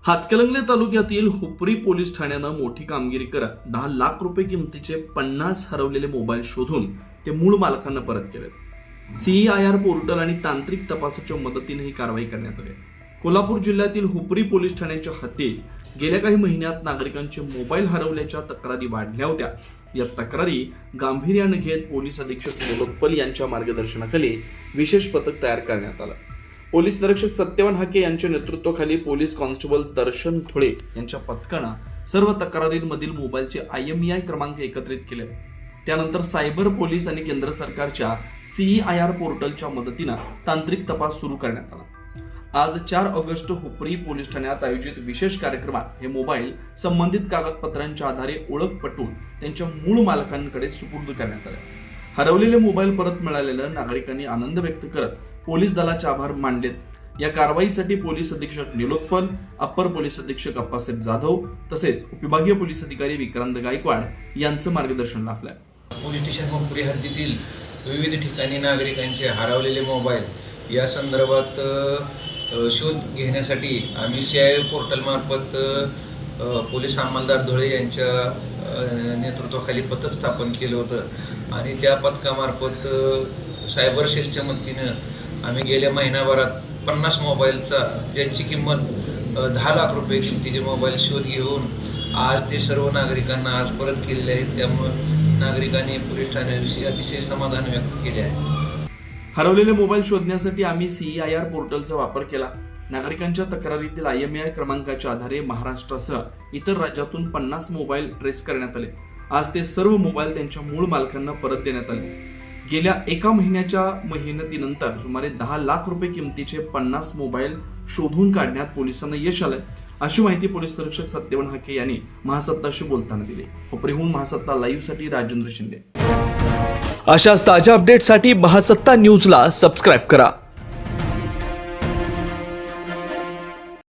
हातकणंगले तालुक्यातील हुपरी पोलीस ठाण्यानं मोठी कामगिरी करत 10 लाख रुपये किमतीचे 50 हरवलेले मोबाईल शोधून ते मूळ मालकांना परत केले। CEIR पोर्टल आणि तांत्रिक तपासाच्या मदतीने ही कारवाई करण्यात आली। कोल्हापूर जिल्ह्यातील हुपरी पोलीस ठाण्याच्या हद्दीत गेल्या काही महिन्यात नागरिकांचे मोबाईल हरवल्याच्या तक्रारी वाढल्या होत्या। या तक्रारी गांभीर्याने घेत पोलीस अधीक्षक निलोत्पल यांच्या मार्गदर्शनाखाली विशेष पथक तयार करण्यात आलं। पोलीस निरीक्षक सत्यवान हाके यांच्या नेतृत्वाखाली पोलीस कॉन्स्टेबल दर्शन थोडे यांच्या पथकानं सर्व तक्रारींमधील मोबाईलचे IMEI क्रमांक एकत्रित केले। त्यानंतर सायबर पोलीस आणि केंद्र सरकारच्या CEIR पोर्टलच्या मदतीने तांत्रिक तपास सुरू करण्यात आला। आज 4 ऑगस्ट हुपरी पोलीस ठाण्यात आयोजित विशेष कार्यक्रमात हे मोबाईल संबंधित कागदपत्रांच्या आधारे ओळख पटवून त्यांच्या मूळ मालकांकडे सुपूर्द करण्यात आले। हरवलेले मोबाईल परत मिळालेल्या नागरिकांनी आनंद व्यक्त करत पोलीस दलाचे आभार मानलेत। या कारवाईसाठी पोलीस अधीक्षक निलोत्पल, अप्पर पोलीस अधीक्षक अप्पासाहेब जाधव तसेच उपविभागीय पोलीस अधिकारी विक्रांत गायकवाड यांचं मार्गदर्शन लाभलंय। पोलीस स्टेशन हुपरी हद्दीतील विविध ठिकाणी नागरिकांचे हरवलेले मोबाईल या संदर्भात शोध घेण्यासाठी आम्ही CEIR पोर्टल मार्फत पोलीस अंमलदार धुळे यांच्या नेतृत्वाखाली पथक स्थापन केलं होतं आणि त्या पथकामार्फत सायबर सेलच्या मदतीनं आम्ही गेल्या महिनाभरात 50 मोबाईलचा ज्यांची किंमत 10 लाख रुपये किमतीचे मोबाईल शोध घेऊन आज ते सर्व नागरिकांना आज परत केलेले आहेत। त्यामुळे नागरिकांनी पोलीस ठाण्याविषयी अतिशय समाधान व्यक्त केले आहे। हरवलेले मोबाईल शोधण्यासाठी आम्ही CEIR पोर्टलचा वापर केला। नागरिकांच्या तक्रारीतील IMEI क्रमांकाच्या आधारे महाराष्ट्रासह इतर राज्यातून 50 मोबाईल ट्रेस करण्यात आले। आज ते सर्व मोबाईल त्यांच्या मूळ मालकांना परत देण्यात आले। गेल्या एका महिन्याच्या मेहनतीनंतर सुमारे 10 लाख रुपये किमतीचे 50 मोबाईल शोधून काढण्यात पोलिसांना यश आलंय, अशी माहिती पोलीस निरीक्षक सत्यवान हाके यांनी महासत्ताशी बोलताना दिली। हुपरीहून महासत्ता लाईव्ह साठी राजेंद्र शिंदे। अशाच ताज्या अपडेटसाठी महासत्ता न्यूजला सबस्क्राईब करा।